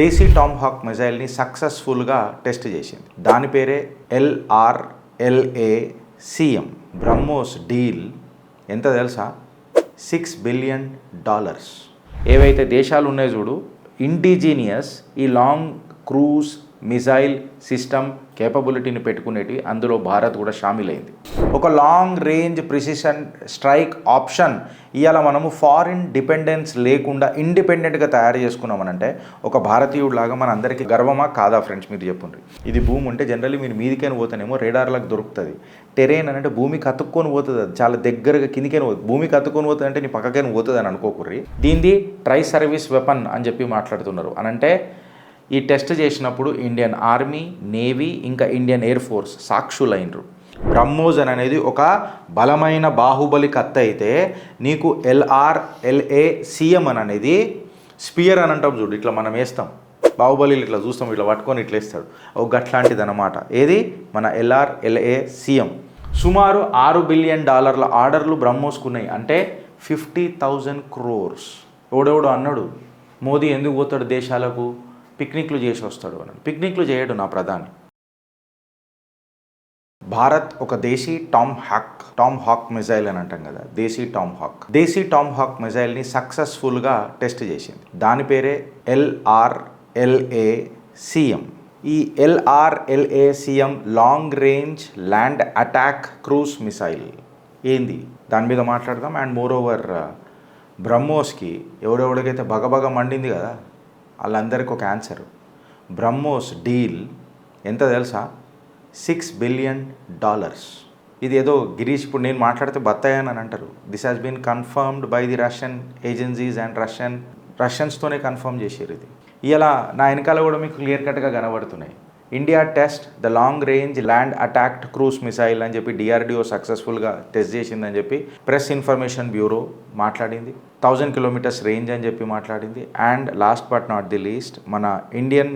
దేశీ Tom hack మిజైల్ని సక్సెస్ఫుల్గా test చేసింది. దాని పేరే LRLACM. బ్రహ్మోస్ డీల్ ఎంత తెలుసా? $6 బిలియన్. ఏవైతే దేశాలు ఉన్నాయో చూడు, ఇండిజీనియస్ ఈ లాంగ్ క్రూజ్ మిజైల్ సిస్టమ్ కేపబిలిటీని పెట్టుకునేటివి, అందులో భారత్ కూడా షామిలైంది. ఒక long range precision strike option ఇవాళ మనము ఫారిన్ డిపెండెన్స్ లేకుండా ఇండిపెండెంట్గా తయారు చేసుకున్నామనంటే ఒక భారతీయుడిలాగా మన అందరికీ గర్వమా కాదా ఫ్రెండ్స్? మీరు చెప్పండి. ఇది భూమి ఉంటే జనరల్లీ మీరు మీదికైనా పోతానేమో రేడార్లకు దొరుకుతుంది. టెరేన్ అని అంటే భూమికి అతుక్కొని పోతుంది, అది చాలా దగ్గరగా కిందికైనా పోతుంది. భూమికి అతుక్కొని పోతుంది అంటే నీ పక్కకైనా పోతుంది అని అనుకోకుర్రి. దీనిది ట్రై సర్వీస్ వెపన్ అని చెప్పి మాట్లాడుతున్నారు. అనంటే ఈ టెస్ట్ చేసినప్పుడు ఇండియన్ ఆర్మీ, నేవీ, ఇంకా ఇండియన్ ఎయిర్ ఫోర్స్ సాక్షులైనరు. బ్రహ్మోస్ అనేది ఒక బలమైన బాహుబలి కత్తి అయితే, నీకు LRLACM అనేది స్పియర్ అని అంటాం చూడు, ఇట్లా మనం వేస్తాం బాహుబలి, ఇట్లా చూస్తాం, ఇట్లా పట్టుకొని ఇట్లా వేస్తాడు, ఒక గట్లాంటిది అనమాట. ఏది మన LRLACM. సుమారు $6 బిలియన్ ఆర్డర్లు బ్రహ్మోస్కున్నాయి. అంటే 50,000 crores. ఎవడెవడో అన్నాడు మోదీ ఎందుకు పోతాడు దేశాలకు, పిక్నిక్లు చేసి వస్తాడు అని. పిక్నిక్లు చేయడు నా ప్రధాని. భారత్ ఒక దేశీ టామ్ హాక్ మిజైల్ అని అంటాం కదా, దేశీ టామ్ హాక్ మిజైల్ని సక్సెస్ఫుల్గా టెస్ట్ చేసింది. దాని పేరే LRLACM. ఈ LRLACM long range land attack cruise missile ఏంది దాని మీద మాట్లాడదాం. అండ్ మోర్ ఓవర్ బ్రహ్మోస్కి ఎవడెవడికైతే బగబగ మండింది కదా, వాళ్ళందరికీ ఒక ఆన్సర్. బ్రహ్మోస్ డీల్ ఎంత తెలుసా? $6 బిలియన్. ఇది ఏదో గిరీష్ ఇప్పుడు నేను మాట్లాడితే బత్తాయని అని అంటారు. This has been confirmed by the Russian agencies and రష్యన్స్తోనే కన్ఫర్మ్ చేశారు ఇది. ఇలా నా వెనకాల కూడా మీకు క్లియర్ కట్గా కనబడుతున్నాయి. India test the long range land attacked cruise missile అని చెప్పి DRDO సక్సెస్ఫుల్గా టెస్ట్ చేసిందని చెప్పి ప్రెస్ ఇన్ఫర్మేషన్ బ్యూరో మాట్లాడింది. 1000 kilometers రేంజ్ అని చెప్పి మాట్లాడింది. And last but not the least, మన ఇండియన్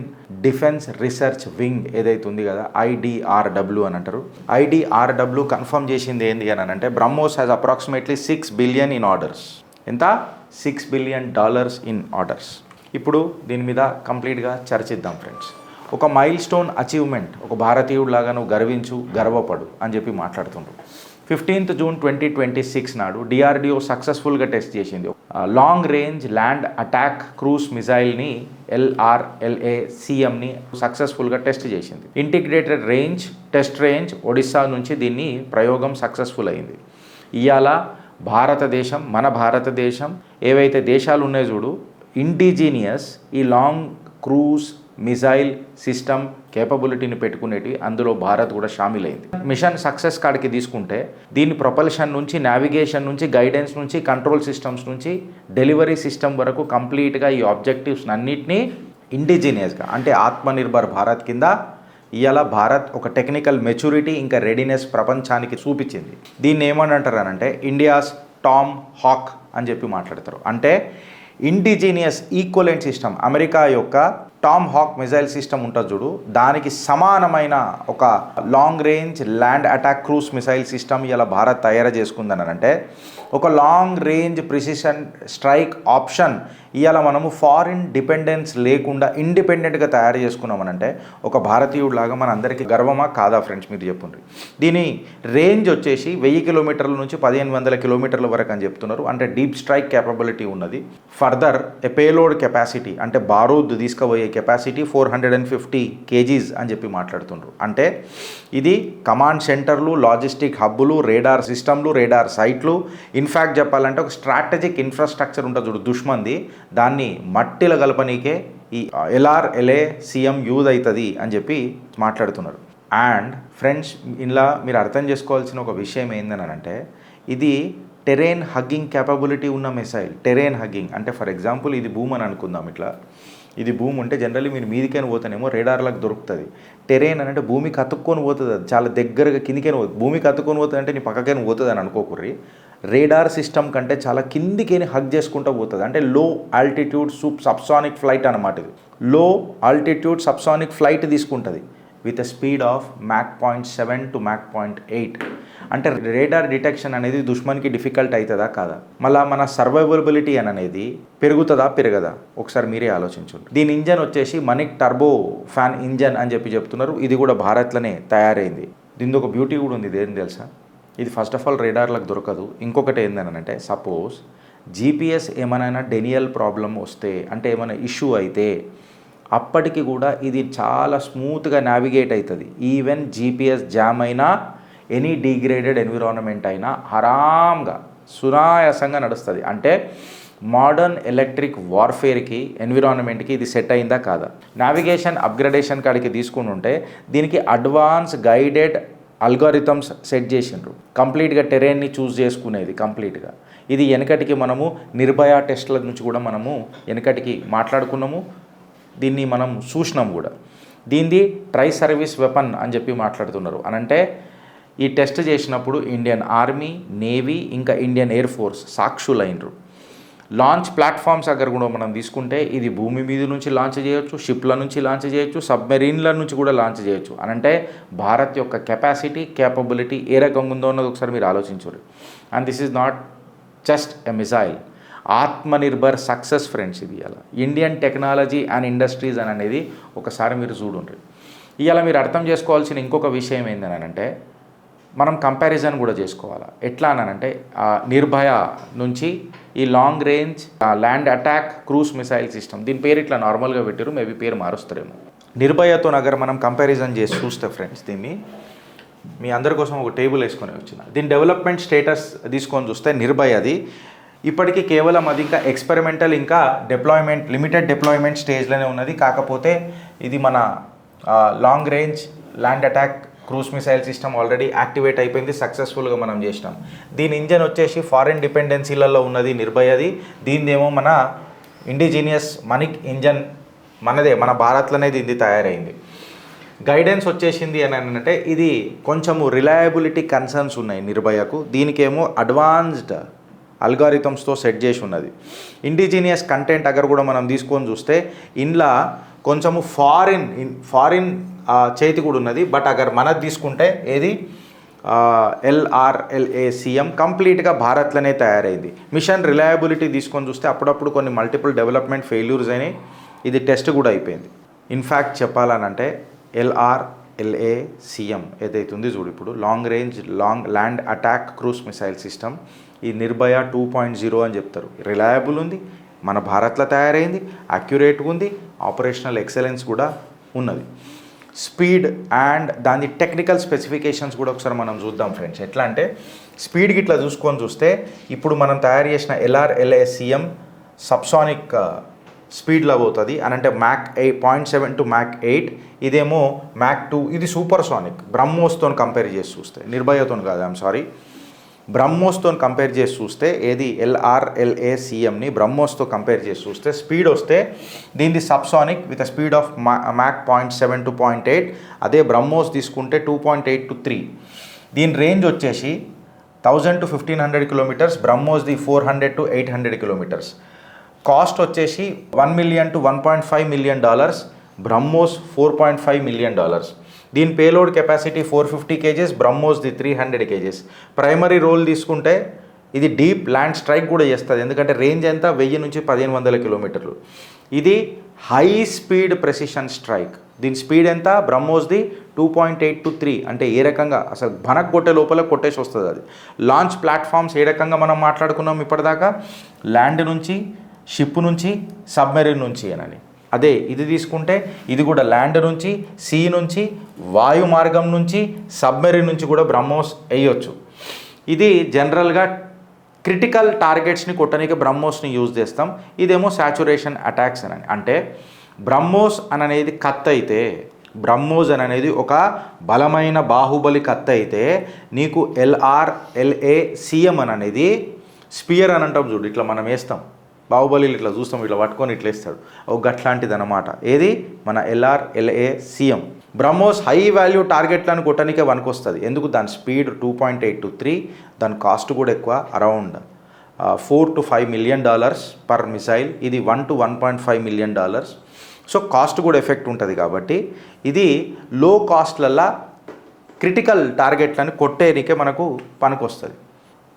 డిఫెన్స్ రీసెర్చ్ వింగ్ ఏదైతే ఉంది కదా, IDRW అని అంటారు, IDRW కన్ఫర్మ్ చేసింది ఏంది అని అంటే BrahMos has approximately $6 billion in orders. ఎంత? $6 బిలియన్ ఇన్ ఆర్డర్స్. ఇప్పుడు దీని మీద కంప్లీట్గా చర్చిద్దాం ఫ్రెండ్స్. ఒక మైల్ స్టోన్ అచీవ్మెంట్, ఒక భారతీయుడిలాగా నువ్వు గర్వపడు అని చెప్పి మాట్లాడుతుండ్రు. 15th జూన్ 2026 నాడు DRDO సక్సెస్ఫుల్గా టెస్ట్ చేసింది. Long range land attack cruise మిజైల్ని LRLACMని సక్సెస్ఫుల్గా టెస్ట్ చేసింది. ఇంటిగ్రేటెడ్ టెస్ట్ రేంజ్ ఒడిస్సా నుంచి దీన్ని ప్రయోగం సక్సెస్ఫుల్ అయింది. ఇవాళ భారతదేశం, మన భారతదేశం ఏవైతే దేశాలు ఉన్నాయో చూడు, ఇండిజీనియస్ ఈ లాంగ్ క్రూజ్ మిజైల్ సిస్టమ్ కేపబిలిటీని పెట్టుకునేటివి, అందులో భారత్ కూడా షామిలైంది. మిషన్ సక్సెస్ కాడికి తీసుకుంటే దీని ప్రొపల్షన్ నుంచి, నావిగేషన్ నుంచి, గైడెన్స్ నుంచి, కంట్రోల్ సిస్టమ్స్ నుంచి, డెలివరీ సిస్టమ్ వరకు కంప్లీట్గా ఈ ఆబ్జెక్టివ్స్ అన్నిటినీ ఇండిజీనియస్గా అంటే ఆత్మనిర్భర్ భారత్ కింద ఇవాళ భారత్ ఒక టెక్నికల్ మెచ్యూరిటీ ఇంకా రెడీనెస్ ప్రపంచానికి చూపించింది. దీన్ని ఏమని అంటారు అని అంటే ఇండియాస్ టామ్ హాక్ అని చెప్పి మాట్లాడతారు. అంటే ఇండిజీనియస్ ఈక్వలెంట్ సిస్టమ్, అమెరికా యొక్క టామ్ హాక్ మిజైల్ సిస్టమ్ ఉంటుంది చూడు, దానికి సమానమైన ఒక long range land attack cruise missile system ఇలా భారత్ తయారు చేసుకుందని అంటే ఒక long range precision strike option ఇవాళ మనము ఫారిన్ డిపెండెన్స్ లేకుండా ఇండిపెండెంట్గా తయారు చేసుకున్నామనంటే ఒక భారతీయుడిలాగా మన అందరికీ గర్వమా కాదా ఫ్రెండ్స్? మీరు చెప్పండి. దీని రేంజ్ వచ్చేసి 1000 కిలోమీటర్ల నుంచి 1500 కిలోమీటర్ల వరకు అని చెప్తున్నారు. అంటే డీప్ స్ట్రైక్ కేపబిలిటీ ఉన్నది. ఫర్దర్ ఏ పేలోడ్ కెపాసిటీ అంటే బారూద్ తీసుకుపోయే కెపాసిటీ 450 kgs అని చెప్పి మాట్లాడుతున్నారు. అంటే ఇది కమాండ్ సెంటర్లు, లాజిస్టిక్ హబ్బులు, రేడార్ సిస్టమ్లు, రేడార్ సైట్లు, ఇన్ఫ్యాక్ట్ చెప్పాలంటే ఒక స్ట్రాటజిక్ ఇన్ఫ్రాస్ట్రక్చర్ ఉంటుంది చూడు దుష్మంది, దాన్ని మట్టిలో కలపనీకే ఈ LRLACM యూజ్ అవుతుంది అని చెప్పి మాట్లాడుతున్నారు. అండ్ ఫ్రెండ్స్, ఇలా మీరు అర్థం చేసుకోవాల్సిన ఒక విషయం ఏందని అంటే ఇది టెరేన్ హగ్గింగ్ క్యాపబిలిటీ ఉన్న మిసైల్. టెరేన్ హగ్గింగ్ అంటే ఫర్ ఎగ్జాంపుల్ ఇది భూమి అని అనుకుందాం. ఇట్లా ఇది భూమి ఉంటే జనరల్లీ మీరు మీదికైనా పోతానేమో రేడార్లకు దొరుకుతుంది. టెరేన్ అని అంటే భూమికి అతుక్కొని పోతుంది, అది చాలా దగ్గరగా కిందికైనా పోతుంది. భూమికి అతుక్కొని పోతుంది అంటే నీ పక్కకైనా పోతుంది అని అనుకోకుర్రి. రేడార్ సిస్టమ్ కంటే చాలా కిందికైనా హగ్ చేసుకుంటూ పోతుంది. అంటే లో ఆల్టిట్యూడ్ సబ్సానిక్ ఫ్లైట్ అన్నమాట. ఇది లో ఆల్టిట్యూడ్ సబ్సానిక్ ఫ్లైట్ తీసుకుంటుంది. With a speed of Mach 0.7 to Mach 0.8. అంటే రేడార్ డిటెక్షన్ అనేది దుష్మన్కి డిఫికల్ట్ అవుతుందా కాదా? మళ్ళీ మన సర్వైవబిలిటీ అనేది పెరుగుతుందా పెరగదా? ఒకసారి మీరే ఆలోచించండి. దీని ఇంజన్ వచ్చేసి మనిక్ టర్బో ఫ్యాన్ ఇంజన్ అని చెప్తున్నారు. ఇది కూడా భారత్లోనే తయారైంది. దీనిది ఒక బ్యూటీ కూడా ఉంది. ఇదేం తెలుసా? ఇది ఫస్ట్ ఆఫ్ ఆల్ రేడార్లకు దొరకదు. ఇంకొకటి ఏంటంటే సపోజ్ జీపీఎస్ ఏమైనా డెనియల్ ప్రాబ్లం వస్తే, అంటే ఏమైనా ఇష్యూ అయితే అప్పటికి కూడా ఇది చాలా స్మూత్గా నావిగేట్ అవుతుంది. ఈవెన్ జీపీఎస్ జామ్ అయినా, ఎనీ డిగ్రేడెడ్ ఎన్విరాన్మెంట్ అయినా ఆరాంగా సునాయాసంగా నడుస్తుంది. అంటే మోడర్న్ ఎలక్ట్రిక్ వార్ఫేర్కి ఎన్విరాన్మెంట్కి ఇది సెట్ అయిందా కాదా? నావిగేషన్ అప్గ్రేడేషన్ కాడికి తీసుకుని ఉంటే దీనికి అడ్వాన్స్ గైడెడ్ అల్గారిథమ్స్ సెట్ చేసిండ్రు. కంప్లీట్గా టెరెన్ని చూస్ చేసుకునేది కంప్లీట్గా. ఇది వెనకటికి మనము నిర్భయ టెస్ట్ల నుంచి కూడా మనము వెనకటికి మాట్లాడుకున్నాము. దీన్ని మనం చూసినాం కూడా. దీనిది ట్రై సర్వీస్ వెపన్ అని చెప్పి మాట్లాడుతున్నారు. అనంటే ఈ టెస్ట్ చేసినప్పుడు ఇండియన్ ఆర్మీ, నేవీ, ఇంకా ఇండియన్ ఎయిర్ ఫోర్స్ సాక్షులైనరు. లాంచ్ ప్లాట్ఫామ్స్ దగ్గర కూడా మనం తీసుకుంటే ఇది భూమి మీద నుంచి లాంచ్ చేయొచ్చు, షిప్ల నుంచి లాంచ్ చేయొచ్చు, సబ్మెరీన్ల నుంచి కూడా లాంచ్ చేయొచ్చు. అనంటే భారత్ యొక్క కెపాసిటీ, కేపబిలిటీ ఏ రకంగా ఉందో అన్నది ఒకసారి మీరు ఆలోచించరు. And this is not just a missile. Atmanirbhar success friends. ఇది ఇలా ఇండియన్ టెక్నాలజీ అండ్ ఇండస్ట్రీస్ అని అనేది ఒకసారి మీరు చూడండి. ఇవాళ మీరు అర్థం చేసుకోవాల్సిన ఇంకొక విషయం ఏంటంటే మనం కంపారిజన్ కూడా చేసుకోవాలి. ఎట్లా అనంటే నిర్భయ నుంచి ఈ long range land attack cruise missile system, దీని పేరు ఇట్లా నార్మల్గా పెట్టారు, మేబీ పేరు మారుస్తారేమో. నిర్భయతో నగర మనం కంపారిజన్ చేసి చూస్తే ఫ్రెండ్స్, దీన్ని మీ అందరి కోసం ఒక టేబుల్ వేసుకొని వచ్చిన దీని డెవలప్మెంట్ స్టేటస్ తీసుకొని చూస్తే నిర్భయది ఇప్పటికీ కేవలం అది ఇంకా ఎక్స్పెరిమెంటల్, ఇంకా డిప్లాయ్మెంట్, లిమిటెడ్ డిప్లాయ్మెంట్ స్టేజ్లోనే ఉన్నది. కాకపోతే ఇది మన long range land attack cruise missile system already activate అయిపోయింది, సక్సెస్ఫుల్గా మనం చేసినాం. దీని ఇంజన్ వచ్చేసి ఫారిన్ డిపెండెన్సీలలో ఉన్నది నిర్భయది. దీనిదేమో మన ఇండిజీనియస్ మనిక్ ఇంజన్ మనదే, మన భారత్లోనే దీన్ని తయారైంది. గైడెన్స్ వచ్చేసింది అని అంటే ఇది కొంచెము రిలయబిలిటీ కన్సర్న్స్ ఉన్నాయి నిర్భయకు. దీనికేమో అడ్వాన్స్డ్ అల్గారిథమ్స్తో సెట్ చేసి ఉన్నది. ఇండిజీనియస్ కంటెంట్ అగర్ కూడా మనం తీసుకొని చూస్తే ఇంట్లో కొంచెము ఫారిన్ చేతి కూడా ఉన్నది. బట్ అగర్ మనది తీసుకుంటే ఏది LRLACM కంప్లీట్గా భారత్లోనే తయారైంది. మిషన్ రిలయబిలిటీ తీసుకొని చూస్తే అప్పుడప్పుడు కొన్ని మల్టిపుల్ డెవలప్మెంట్ ఫెయిల్యూర్స్ అయినాయి. ఇది టెస్ట్ కూడా అయిపోయింది. ఇన్ఫ్యాక్ట్ చెప్పాలనంటే LRLACM ఏదైతే ఉంది చూడు, ఇప్పుడు long range land attack cruise missile system, ఈ నిర్భయ 2.0 అని చెప్తారు. రిలయబుల్ ఉంది, మన భారత్లో తయారైంది, అక్యురేట్గా ఉంది, ఆపరేషనల్ ఎక్సలెన్స్ కూడా ఉన్నది. స్పీడ్ అండ్ దాని టెక్నికల్ స్పెసిఫికేషన్స్ కూడా ఒకసారి మనం చూద్దాం ఫ్రెండ్స్. ఎట్లా అంటే స్పీడ్కి ఇట్లా చూస్తే ఇప్పుడు మనం తయారు చేసిన LRLACM సబ్సానిక్ స్పీడ్లో పోతుంది అనంటే మ్యాక్ 0.7 to మ్యాక్ 8. ఇదేమో మ్యాక్ 2. ఇది సూపర్ సానిక్. బ్రహ్మోస్తో కంపేర్ చేసి చూస్తే, నిర్భయతో కాదు, ఐఎమ్ సారీ, బ్రహ్మోస్తో కంపేర్ చేసి చూస్తే ఏది LRLACMని బ్రహ్మోస్తో కంపేర్ చేసి చూస్తే స్పీడ్ వస్తే దీనిది subsonic with speed of Mach 0.7 to 0.8. అదే బ్రహ్మోస్ తీసుకుంటే 2.8 to 3. దీని రేంజ్ వచ్చేసి 1000 to 1500 కిలోమీటర్స్, బ్రహ్మోస్ది 400 to 800 కిలోమీటర్స్. కాస్ట్ వచ్చేసి $1 million to $1.5 million, BrahMos $4.5 million. దీని పేలోడ్ కెపాసిటీ 450 kgs, బ్రహ్మోస్ది 300 kgs. ప్రైమరీ రోల్ తీసుకుంటే ఇది డీప్ ల్యాండ్ స్ట్రైక్ కూడా చేస్తుంది, ఎందుకంటే రేంజ్ ఎంత 1000 నుంచి 1500 కిలోమీటర్లు. ఇది హై స్పీడ్ ప్రెసిషన్ స్ట్రైక్. దీని స్పీడ్ ఎంత? బ్రహ్మోస్ది 2.8 to 3. అంటే ఏ రకంగా అసలు భనక్ కొట్టే లోపల కొట్టేసి వస్తుంది అది. లాంచ్ ప్లాట్ఫామ్స్ ఏ రకంగా మనం మాట్లాడుకున్నాం ఇప్పటిదాకా, ల్యాండ్ నుంచి, షిప్ నుంచి, సబ్మెరీన్ నుంచి అని. అదే ఇది తీసుకుంటే ఇది కూడా ల్యాండ్ నుంచి, సీ నుంచి, వాయు మార్గం నుంచి, సబ్మెరీన్ నుంచి కూడా బ్రహ్మోస్ వేయొచ్చు. ఇది జనరల్గా క్రిటికల్ టార్గెట్స్ని కొట్టడానికి బ్రహ్మోస్ని యూజ్ చేస్తాం. ఇదేమో సాచురేషన్ అటాక్స్ అని. అంటే బ్రహ్మోస్ అనేది కత్తి అయితే, బ్రహ్మోస్ అనేది ఒక బలమైన బాహుబలి కత్తి అయితే, నీకు LRLACM అనేది స్పియర్ అని అంటాం చూడు, ఇట్లా మనం వేస్తాం, బాహుబలి ఇట్లా చూస్తాం, ఇట్లా పట్టుకొని ఇట్లా వేస్తాడు, ఒక గట్లాంటిది అనమాట. ఏది మన LRLACM. బ్రహ్మోస్ హై వాల్యూ టార్గెట్లను కొట్టడానికే వస్తుంది. ఎందుకు? దాని స్పీడ్ 2.8 to 3, దాని కాస్ట్ కూడా ఎక్కువ, around $4 to $5 million per missile. ఇది $1 to $1.5 million. సో కాస్ట్ కూడా ఎఫెక్ట్ ఉంటుంది కాబట్టి ఇది లో కాస్ట్లల్లో క్రిటికల్ టార్గెట్లను కొట్టేరికే మనకు పనికొస్తుంది.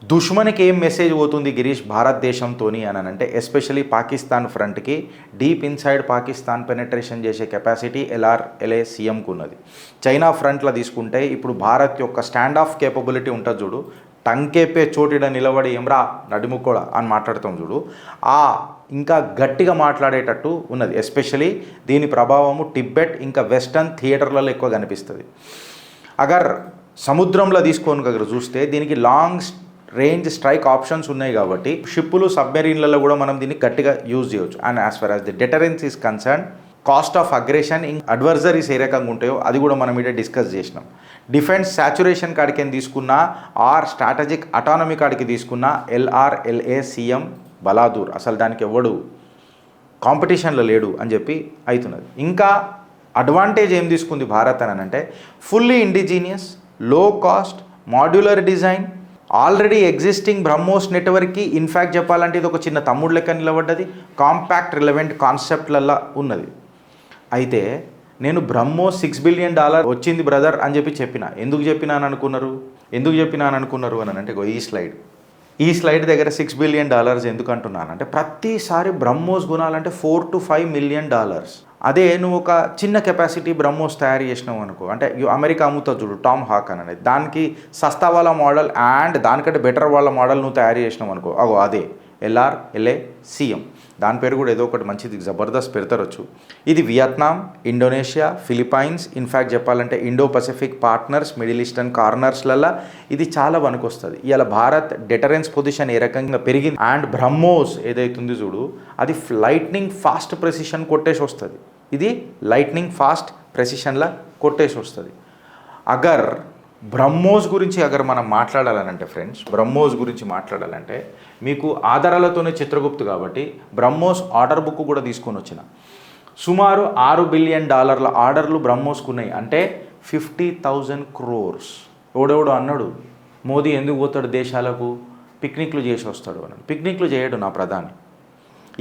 దుష్మనికి ఏం మెసేజ్ పోతుంది గిరీష్ భారతదేశంతో అని అంటే ఎస్పెషలీ పాకిస్తాన్ ఫ్రంట్కి డీప్ ఇన్సైడ్ పాకిస్తాన్ పెనట్రేషన్ చేసే కెపాసిటీ LRLACMకు ఉన్నది. చైనా ఫ్రంట్లో తీసుకుంటే ఇప్పుడు భారత్ యొక్క స్టాండ్ ఆఫ్ కేపబిలిటీ ఉంటుంది చూడు, టంకేపే చోటిడ నిలబడి ఏమ్రా నడిముక్కోడా అని మాట్లాడుతాం చూడు, ఆ ఇంకా గట్టిగా మాట్లాడేటట్టు ఉన్నది. ఎస్పెషలీ దీని ప్రభావము టిబెట్ ఇంకా వెస్టర్న్ థియేటర్లలో ఎక్కువ కనిపిస్తుంది. అగర్ సముద్రంలో తీసుకొని చూస్తే దీనికి లాంగ్ రేంజ్ స్ట్రైక్ ఆప్షన్స్ ఉన్నాయి కాబట్టి షిప్పులు సబ్మెరీన్లలో కూడా మనం దీన్ని గట్టిగా యూజ్ చేయవచ్చు. And as far as the deterrence is concern, cost of aggression adversaries ఏ రకంగా ఉంటాయో అది కూడా మనం ఇక్కడ డిస్కస్ చేసినాం. డిఫెన్స్ సాచురేషన్ కాడికి తీసుకున్నా ఆర్ స్ట్రాటజిక్ అటానమీ కాడికి తీసుకున్నా LRLACM బలాదూర్, అసలు దానికి ఎవడు కాంపిటీషన్లో లేడు అని చెప్పి అవుతున్నది. ఇంకా అడ్వాంటేజ్ ఏం తీసుకుంది భారత్ అని అంటే fully indigenous, low cost, modular design, already existing BrahMos నెట్వర్క్కి ఇన్ఫ్యాక్ట్ చెప్పాలంటే ఇది ఒక చిన్న తమ్ముడు లెక్క నిలబడ్డది, కాంపాక్ట్ రిలవెంట్ కాన్సెప్ట్లల్లో ఉన్నది. అయితే నేను బ్రహ్మోస్ $6 బిలియన్ వచ్చింది బ్రదర్ అని చెప్పిన. ఎందుకు చెప్పినాను అనుకున్నారు అని అంటే ఈ స్లైడ్ దగ్గర $6 బిలియన్ ఎందుకు అంటున్నానంటే ప్రతిసారి బ్రహ్మోస్ కొనాలంటే $4 to $5 మిలియన్. అదే నువ్వు ఒక చిన్న కెపాసిటీ బ్రహ్మోస్ తయారు చేసినావు అనుకో, అంటే అమెరికా అమ్ముతావు చూడు టామ్ హాక్ అని అనేది, దానికి సస్తా వాళ్ళ మోడల్ అండ్ దానికంటే బెటర్ వాళ్ళ మోడల్ నువ్వు తయారు చేసినావు అనుకో, అదే LRLACM. దాని పేరు కూడా ఏదో ఒకటి మంచిది జబర్దస్త్ పెడతారొచ్చు. ఇది వియత్నాం, ఇండోనేషియా, ఫిలిప్పైన్స్, ఇన్ఫ్యాక్ట్ చెప్పాలంటే Indo Pacific partners, middle eastern కార్నర్స్లలో ఇది చాలా వస్తుంది. ఇవాళ భారత్ డెటరెన్స్ పొజిషన్ ఏ రకంగా పెరిగింది అండ్ బ్రహ్మోస్ ఏదైతుంది చూడు అది లైట్నింగ్ ఫాస్ట్ ప్రెసిషన్ కొట్టేసి వస్తుంది. ఇది లైట్నింగ్ ఫాస్ట్ ప్రెసిషన్లా కొట్టేసి వస్తుంది. అగర్ బ్రహ్మోస్ గురించి మనం మాట్లాడాలనంటే ఫ్రెండ్స్, బ్రహ్మోస్ గురించి మాట్లాడాలంటే మీకు ఆధారాలతోనే చిత్రగుప్తు కాబట్టి బ్రహ్మోస్ ఆర్డర్ బుక్ కూడా తీసుకొని వచ్చిన. సుమారు $6 బిలియన్ ఆర్డర్లు బ్రహ్మోస్కు ఉన్నాయి, అంటే 50,000 crores. ఎవడెవడో అన్నాడు మోదీ ఎందుకు పోతాడు దేశాలకు, పిక్నిక్లు చేసి వస్తాడు అని. పిక్నిక్లు చేయడు నా ప్రధాని.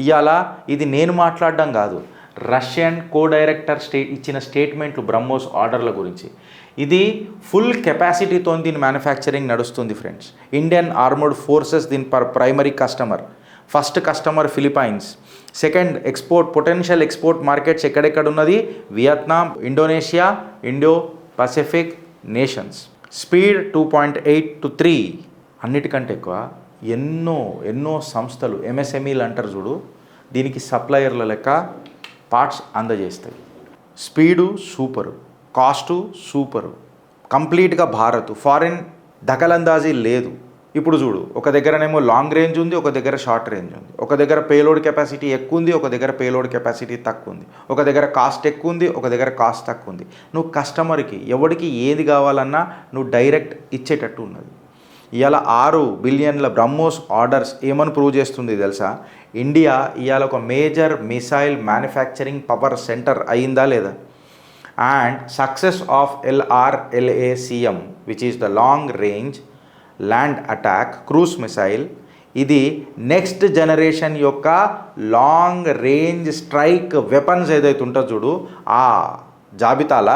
ఇవాళ ఇది నేను మాట్లాడడం కాదు, రష్యన్ డైరెక్టర్ ఇచ్చిన స్టేట్మెంట్లు బ్రహ్మోస్ ఆర్డర్ల గురించి. ఇది ఫుల్ కెపాసిటీతో దీని మ్యానుఫ్యాక్చరింగ్ నడుస్తుంది ఫ్రెండ్స్. ఇండియన్ ఆర్మర్డ్ ఫోర్సెస్ దీని primary customer. First customer Philippines, second potential export markets ఎక్కడెక్కడ ఉన్నది Vietnam, Indonesia, Indo Pacific nations. Speed 2.8 to 3. అన్నిటికంటే ఎక్కువ ఎన్నో సంస్థలు MSMEలు అంటారు చూడు, దీనికి సప్లయర్ల లెక్క పార్ట్స్ అందజేస్తాయి. స్పీడు సూపరు, కాస్టు సూపరు, కంప్లీట్గా భారత్, ఫారిన్ దఖలందాజీ లేదు. ఇప్పుడు చూడు, ఒక దగ్గరనేమో లాంగ్ రేంజ్ ఉంది, ఒక దగ్గర షార్ట్ రేంజ్ ఉంది, ఒక దగ్గర పేలోడ్ కెపాసిటీ ఎక్కువ ఉంది, ఒక దగ్గర పేలోడ్ కెపాసిటీ తక్కువ ఉంది, ఒక దగ్గర కాస్ట్ ఎక్కువ ఉంది, ఒక దగ్గర కాస్ట్ తక్కువ ఉంది. నువ్వు కస్టమర్కి ఎవరికి ఏది కావాలన్నా నువ్వు డైరెక్ట్ ఇచ్చేటట్టు ఉన్నది. ఇవాళ 6 బిలియన్ల బ్రహ్మోస్ ఆర్డర్స్ ఏమని ప్రూవ్ చేస్తుంది తెలుసా? ఇండియా ఇవాళ ఒక major missile manufacturing power centre అయిందా లేదా? And success of LRLACM which is the long range land attack cruise missile, ఇది నెక్స్ట్ జనరేషన్ యొక్క లాంగ్ రేంజ్ స్ట్రైక్ వెపన్స్ ఏదైతే ఉంటుందో చూడు, ఆ జాబితాల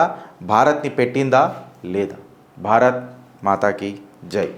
భారత్ని పెట్టిందా లేదా? భారత్ మాతాకి జై.